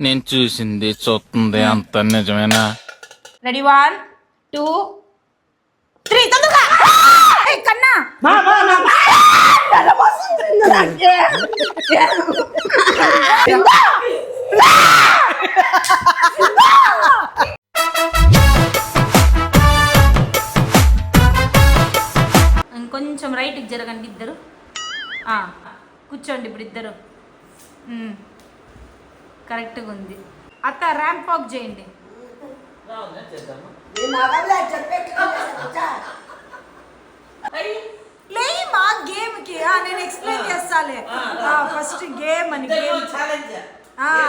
నేను చూసింది చూస్తుంది అంత నిజమేనా? రెడీ 1 2 3 తొందరగా కన్నా ఇంకొంచెం రైట్కి జరగండి ఇద్దరు. కూర్చోండి ఇప్పుడు ఇద్దరు. కరెక్ట్గా ఉంది. అత్త ర్యాంప్ వాక్ చేయండి. లేమా గేమ్కి నేను ఎక్స్ప్లెయిన్ చేస్తాలే. ఫస్ట్ గేమ్ అని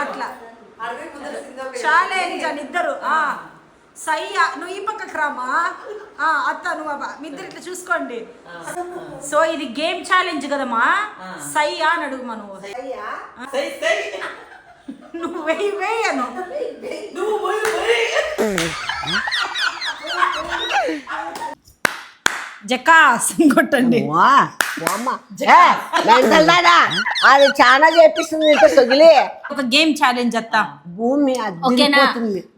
అట్లా ఛాలెంజ్ అని ఇద్దరు. సై నువ్వు ఈ పక్కకు రామా, అత్త నువ్వు మీ ఇద్దరు ఇట్లా చూసుకోండి. సో ఇది గేమ్ ఛాలెంజ్ కదమ్మా. సై అని అడుగుమా నువ్వు. నువ్వు వేయను జకాస్ కొట్టండి. అది చాలా చేపిస్తుంది సొగిలి. ఒక గేమ్ ఛాలెంజ్ అత్త. భూమి ఓకేనా?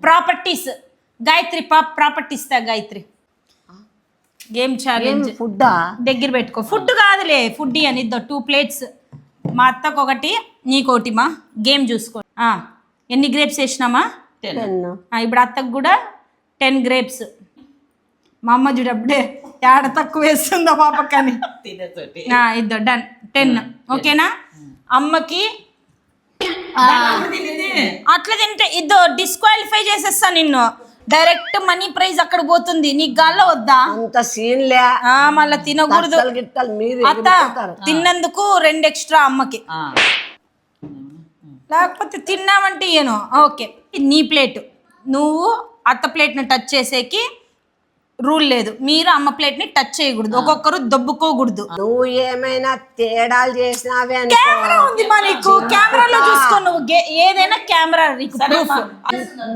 Properties Gayatri properties Gayatri game challenge. Food దగ్గర పెట్టుకో. ఫుడ్ కాదులే, ఫుడ్ అని 2 ప్లేట్స్. మా అత్తకు ఒకటి నీకోటి. మా గేమ్ చూసుకో. ఎన్ని గ్రేప్స్ వేసినామా? 10. ఇప్పుడు అత్తకు కూడా 10 గ్రేప్స్. మా అమ్మ చూడప్పుడే ఏడ తక్కువ వేస్తుందో పాపకని. ఇద్దో డన్ 10. ఓకేనా? అమ్మకి అట్లా తింటే ఇద్దో డిస్క్వాలిఫై చేసేస్తా నిన్ను. డైరెక్ట్ మనీ ప్రైజ్ అక్కడ పోతుంది. నీకు గాల్లో వద్దా? అంత సీన్ లే. మళ్ళా తినకూడదు. అత్త తిన్నందుకు 2 ఎక్స్ట్రా అమ్మకి. లేకపోతే తిన్నామంటే ఏను. ఓకే, నీ ప్లేట్. నువ్వు అత్త ప్లేట్ను టచ్ చేసేకి రూల్ లేదు. మీరు అమ్మ ప్లేట్ ని టచ్ చేయకూడదు. ఒక్కొక్కరు దొబ్బుకోకూడదు. నువ్వు ఏమైనా తేడాలు చేసినావే. కెమెరా ఉంది మా నీకు. కెమెరాలో చూసుకో. నువ్వు ఏదైనా కెమెరా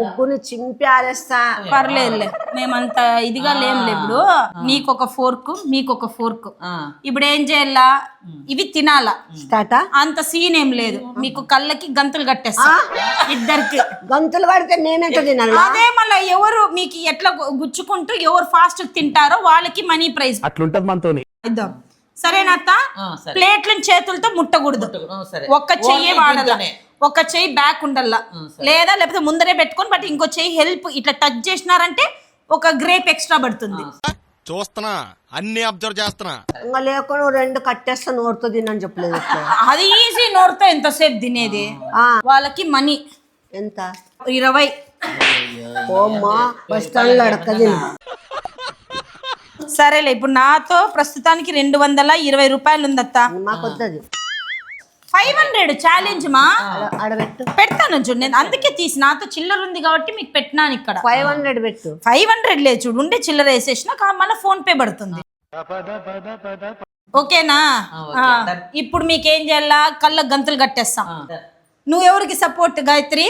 ముగ్గురు చింపి ఆరేస్తా. పర్లేదులే, మేమంత ఇదిగా లేములే. ఇప్పుడు నీకొక ఫోర్క్, మీకొక ఫోర్క్. ఇప్పుడు ఏం చేయాలా? ఇవి తినాలా? అంత సీన్ ఏం లేదు. మీకు కళ్ళకి గంతులు కట్టేస్తా ఇద్దరికి. గంతులు కడితే మేమెంత తినాలి? అదే మళ్ళీ ఎవరు మీకు ఎట్లా గుచ్చుకుంటూ ఎవరు ఫాస్ట్ తింటారో వాళ్ళకి మనీ ప్రైజ్. అట్లుంటది మనతోని. ఇద్దాం. సరేనా అత్త? ప్లేట్లను చేతులతో ముట్టకూడదు. ఒక్క చెయ్యి వాడాల, ఒక చెయ్యి బ్యాక్ ఉండాల. లేకపోతే ముందరే పెట్టుకొని బట్ ఇంకో చెయ్యి హెల్ప్ ఇట్లా టచ్ చేసినారంటే ఒక గ్రేప్ ఎక్స్ట్రా పడుతుంది. చూస్తున్నా, అన్ని అబ్జర్వ్ చేస్తున్నా. ఇంకా లేకుండా 2 కట్టేస్తా నోరుతో తినని చెప్పలేదు. అది ఈజీ. నోరుతో ఎంతసేపు తినేది? వాళ్ళకి మనీ ఎంత? 20. ఓమ్మా బస్ స్టాండ్ లో అడకది. సరేలే, ఇప్పుడు నాతో ప్రస్తుతానికి 220 రూపాయలు ఉందత్త. మాకు వద్దది. 500 ఛాలెంజ్ మా. ఆడబెట్టు. పెడతాను చూడు. నేను అందుకే తీసి నాతో చిల్లర ఉంది కాబట్టి మీకు పెట్టినాను ఇక్కడ. 500 పెట్టు. 500 లేదు చూడు. ఉండే చిల్లర వేసేసిన మళ్ళీ ఫోన్ పే పడుతుంది. ఓకేనా? ఇప్పుడు మీకేం చేయాలా? కళ్ళ గంతులు కట్టేస్తాం. నువ్వు ఎవరికి సపోర్ట్ గాయత్రి?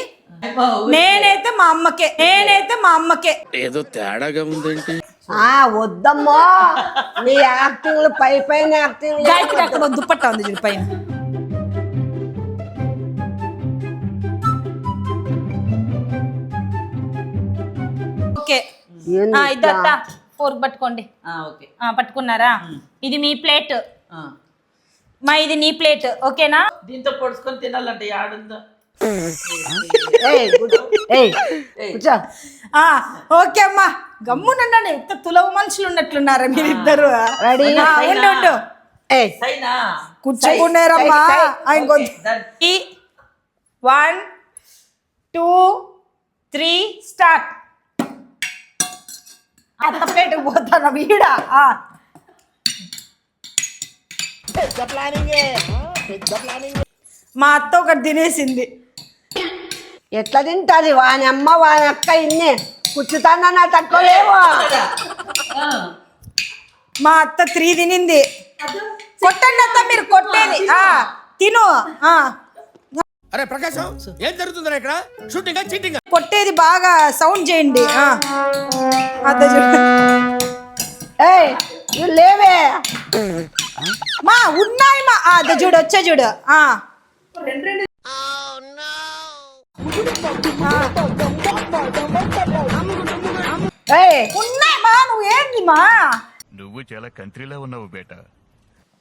నేనైతే మా అమ్మకే. ఏదో తేడాగా ఉందేంటి? వద్దమ్మో నీ యాక్టింగ్ పైన యాక్టింగ్. గాయత్రి అక్కడ దుప్పట్టా ఉంది చూడు పైన. ఓకే, ఇద్దట ఫోర్క్ పట్టుకోండి. పట్టుకున్నారా? ఇది మీ ప్లేట్, మా ఇది నీ ప్లేట్. ఓకేనా? దీంతో పొడుచుకొని తినాలంటే యాడుందో. ఓకే అమ్మా, గమ్మునండి. ఎంత తులవ మనుషులు ఉన్నట్లున్నారా మీరిద్దరు? ఉండు కూర్చుకున్నారమ్మా. 1 2 3 స్టార్ట్. అత్త ప్లేట్ పోతాను వీడ. మా అత్త ఒకటి తినేసింది. ఎట్లా తింటది? వాని అమ్మ వాని అక్క ఇన్ని కూర్చుతానా తక్కువలేమో. మా అత్త 3 తినింది. కొట్టండి అత్త, మీరు కొట్టేది. తిను. అరే ప్రకాశం, ఏం జరుగుతుందా ఇక్కడ? Shooting cheating? కొట్టేది బాగా సౌండ్ చేయండి. అత్త లేవే మా ఉన్నాయి మా. అదే చూడు, వచ్చే చూడు. ఏయ్, ఉన్నాయి మా, నువ్వు ఏంది మా, నువ్వు చాలా కంట్రీలో ఉన్నావు బేటా.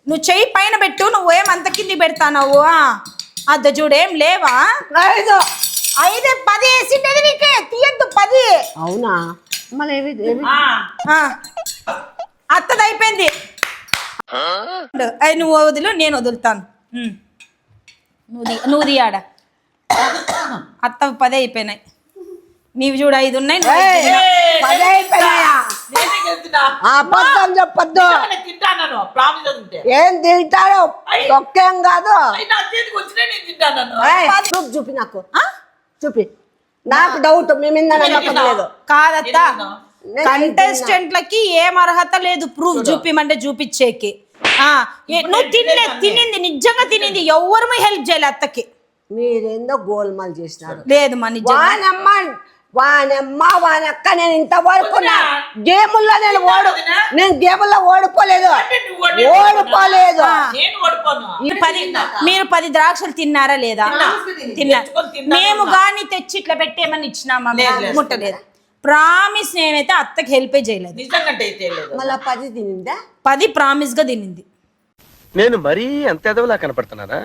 నువ్వు చెయ్యి పైన పెట్టు, నువ్వేం అంత కింది పెడతావు. అద్ద చూడేం లేవా? 5. 5 10 వేసిండేది నీకే, తీయద్దు 10. అవునా మళ్ళీ ఏవి అత్తది అయిపోయింది. అయి నువ్వు వదులు, నేను వదులుతాను. నువ్వు తీయాడ. అత్త 10 అయిపోయినాయి, నీవి చూడు 5 ఉన్నాయి. 10 అయిపోయినాయా? నేనే గెలిచినా. అబద్ధం చెప్పొద్దు. నేను తింటాను ప్రామిస్ ఉంటే. ఏం తింటాడు? తొక్కేం కాదు. నా చేతికి వచ్చినా నేను తింటాను. ఏయ్, చూపి చూపి నాకు చూపి. నాకు డౌట్ మీ మీద నమ్మకం లేదు. కాదత్త, కంటెస్టెంట్లకి ఏం అర్హత లేదు ప్రూఫ్ చూపిమంటే చూపించేకి. నువ్వు తినింది నిజంగా తినింది, ఎవరు హెల్ప్ చేయలే అత్తకి. మీరేందో గోల్మాల్ చేసినారు. లేదు మా నిజంగా. వానమ్మ వానక్క నేను ఇంతవరకు గేముల్లో నేను గేముల్లో ఓడిపోలేదు. ఓడిపోలేదు. నేను ఓడిపోను. మీరు 10 ద్రాక్షలు తిన్నారా లేదా? తిన్నారు. మేము గాని తెచ్చి ఇట్లా పెట్టేమని ఇచ్చినామా? ముట్టలేదు. ప్రామిస్ నేనైతే అత్తకి హెల్ప్ చేయలేదు. నిజంగా చేయలేదు. మళ్ళా 10 తినిందా? 10 ప్రామిస్ గా తినింది. నేను మరీ అంత ఎదవలా కనపడుతున్నానా?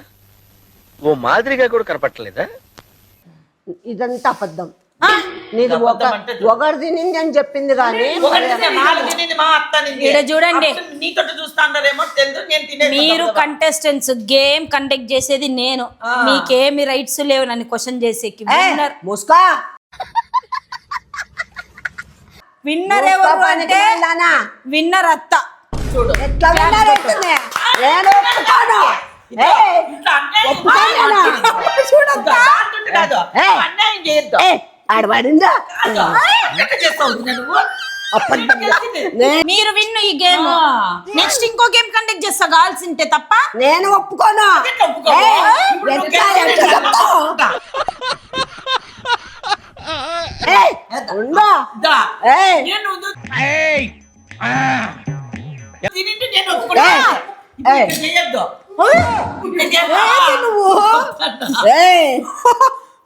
ఓ మాదిరిగా కూడా కనపడలేదా? ఇదంతా అబద్ధం. నీది ఒకటి తినింది అని చెప్పింది కానీ చూడండి, నీతో చూస్తారేమో తెలుసు. నేను తినే మీరు కంటెస్టెంట్స్ గేమ్ కండక్ట్ చేసేది నేను, మీకేమి రైట్స్ లేవు నన్ను క్వశ్చన్ చేసేకి. ముస్కా విన్నర్ ఎవరు అంటే విన్నర్ అత్త. చూడు ఎట్లా విన్నర్ అవుతుంది? నేను ఒప్పుకోను. అన్యాయం చేయొద్దు. ఆడబడిందా? మీరు విన్ను ఈ గేమ్. నెక్స్ట్ ఇంకో గేమ్ కండక్ట్ చేస్తా కావాల్సింటే తప్ప. నేను ఒప్పుకోను.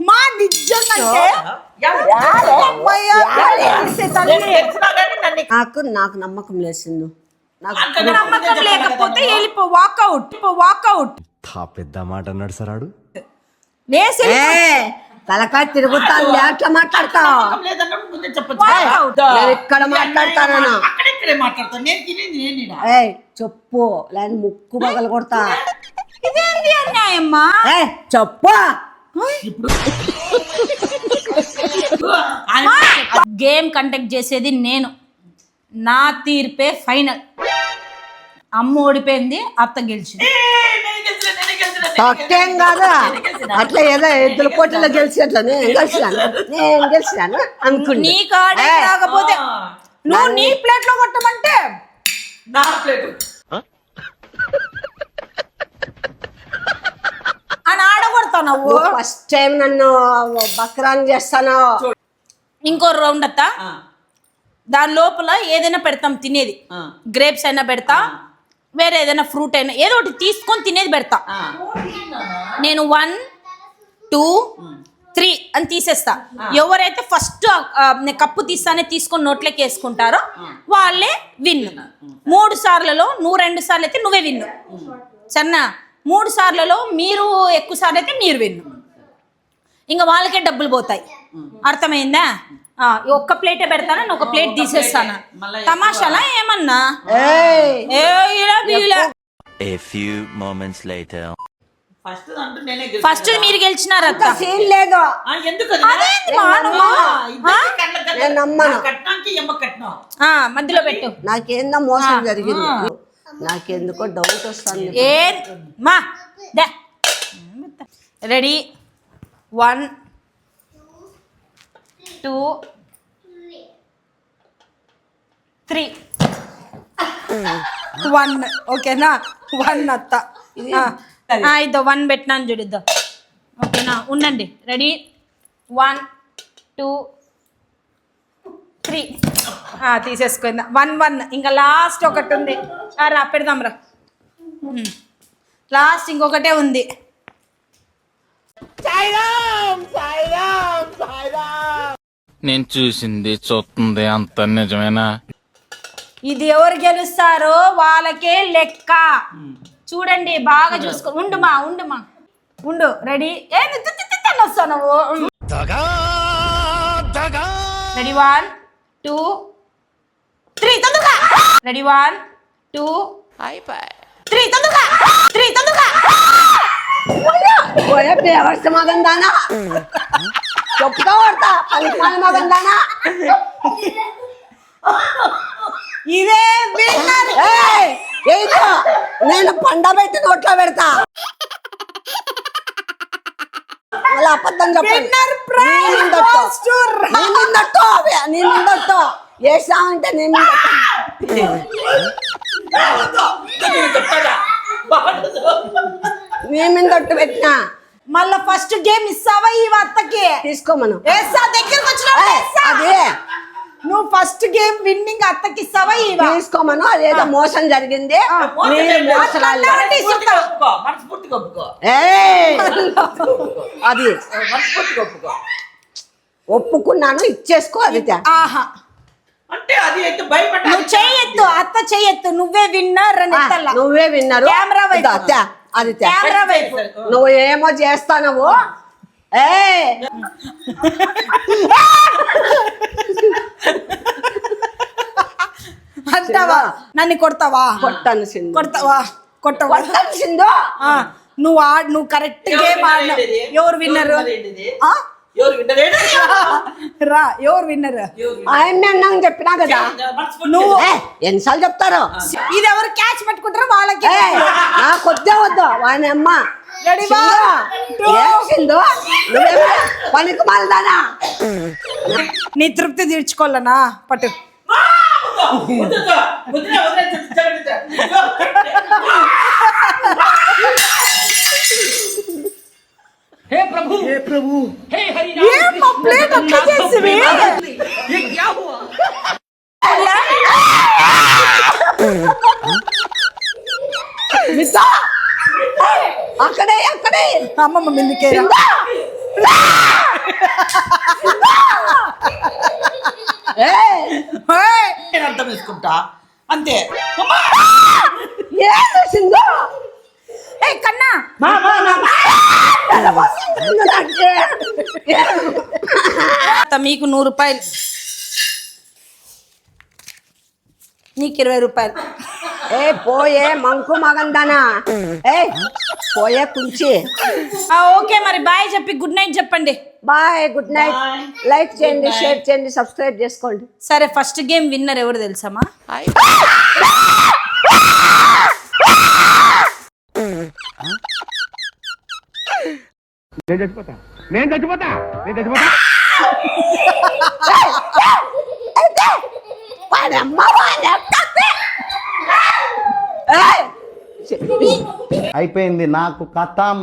మా నిజంగా నాకు నమ్మకం లేదు. నమ్మకం లేకపోతే వెళ్ళిపో, వాకౌట్. పెద్ద మాట అన్నాడు సరాడు. తలకాయ తిరుగుతాను, ఎట్లా మాట్లాడతావు? నేను ఇక్కడ మాట్లాడతాను. చెప్పు లేని ముక్కు పగలు కొడతా. ఇదేంటి అన్యాయమ్మా? చెప్పు. గేమ్ కండక్ట్ చేసేది నేను, నా తీర్పే ఫైనల్. అమ్మ ఓడిపోయింది, అత్త గెలిచింది. తొక్కేం కాదు. అట్లా ఏదో ఎద్దుల పోటీలో గెలిచేట్లా నేను గెలిచినాను అనుకున్నా. నీ కాడే రాకపోతే నువ్వు నీ ప్లేట్ లో కొట్టమంటే నా ప్లేట్ అని ఆడగొడతావు. ఫస్ట్ టైం నన్ను బక్రాన్ చేస్తాను. ఇంకో రౌండ్ అత్త, దాని లోపల ఏదైనా పెడతాం తినేది. గ్రేప్స్ అయినా పెడతా, వేరే ఏదైనా ఫ్రూట్ అయినా ఏదో ఒకటి తీసుకొని తినేది పెడతా. నేను 1 2 3 అని తీసేస్తా. ఎవరైతే ఫస్ట్ కప్పు తీస్తానే తీసుకొని నోట్లోకి వేసుకుంటారో వాళ్ళే విన్. 3 సార్లలో నువ్వు 2 సార్లు అయితే నువ్వే విన్ను. సరేనా? 3 సార్లలో మీరు ఎక్కువ సార్లు అయితే మీరు విన్ను. ఇంకా వాళ్ళకే డబ్బులు పోతాయి. అర్థమైందా? ఒక్క ప్లేటే పెడతాను, ఒక ప్లేట్ తీసేస్తాను. తమాషాలా ఏమన్నా? ఫస్ట్ మీరు గెలిచినారు అత్త. సీన్ లేదు. మధ్యలో పెట్టు. నాకేందో మోసం జరిగింది. నాకెందుకో డౌట్ వస్తుంది. రెడీ? 1 2 3 1. ఓకేనా? 1 అత్త. ఇద్దో 1 పెట్టినాను చూడిద్దాం. ఓకేనా? ఉండండి. రెడీ? 1 2 3 తీసేసుకుందా. 1 1. ఇంకా లాస్ట్ ఒకటి ఉంది. రా పెడదాం రా. లాస్ట్ ఇంకొకటే ఉంది. నేను చూసింది చూస్తుంది అంత నిజమేనా? ఇది ఎవరు గెలుస్తారో వాళ్ళకే లెక్క. చూడండి బాగా చూసుకో. ఉండుమా ఉండు. రెడీ? వస్తావు నువ్వు. రెడీ 1 2 3 తొందరగా. రెడీ 1 2 3 తొందరగా. 3 తొందరగా. పోయే బేవర్స్ మగందానా చెప్పుగా పడతా పలిమాల మగందానా. ఇదే విన్నర్. ఏదో నేను పండబెట్టి నోట్లో పెడతా. అలా అబద్ధం చెప్పండి. నిందొట్టు వేసామంటే నేను మేమిందొట్టు పెట్టినా. మళ్ళా ఫస్ట్ గేమ్ ఇస్తావా ఈ అత్తకి? తీసుకోమను. దగ్గరకు వచ్చిన అదే నువ్వు ఫస్ట్ గేమ్ విన్నింగ్ అత్తకి ఇస్తావా? తీసుకోమను. అదేదో మోసం జరిగింది. మనస్ఫూర్తిగా ఒప్పుకో. అది మనస్ఫూర్తిగా ఒప్పుకో. ఒప్పుకున్నాను, ఇచ్చేసుకో. అది ఆహా అంటే అది అయితే భయపడ్డా. నువ్వు చెయ్యొద్దు, అత్త చెయ్యొద్దు. నువ్వే విన్నర్ అని నువ్వే విన్నారు. కెమెరా వైపు. అది కెమెరా వైపు. నువ్వు ఏమో చేస్తావు. అంటావా? నన్ను కొడతావా? కొట్టాను సింధు. కొడతావా? కొట్టాను సింధు. నువ్వు కరెక్ట్ గేమ్ ఆడిన. ఎవరు విన్నర్? ఎవరు విన్నర్? రా, ఎవరు విన్నర్? ఆయన అన్నాను చెప్పినా కదా. నువ్వు ఎన్నిసార్లు చెప్తారు? ఇది ఎవరు క్యాచ్ పట్టుకుంటారో వాళ్ళకి. నాకు వద్దే వద్దు వాని అమ్మ. పనికి మళ్ళదానా నీ తృప్తి తీర్చుకోవాలనా? పట్టు. हे प्रभु हे हरि प्लेट अट्లా చేసివి? ये क्या हुआ? మిస్సా అక్కడే అమ్మమ్మ మిందుకే నేను అర్థం చేసుకుంటా అంతే. సింధు కన్నా మీకు 100 రూపాయలు, నీకు 20 రూపాయలు. పోయే మంకు మగందానా. పోయే కుంచి. ఓకే మరి బాయ్ చెప్పి గుడ్ నైట్ చెప్పండి. Bye, good night. లైక్ చేయండి, షేర్ చేయండి, సబ్స్క్రైబ్ చేసుకోండి. సరే ఫస్ట్ గేమ్ విన్నర్ ఎవరు తెలుసామా? నేను చచ్చిపోతా. అయిపోయింది నాకు కథం.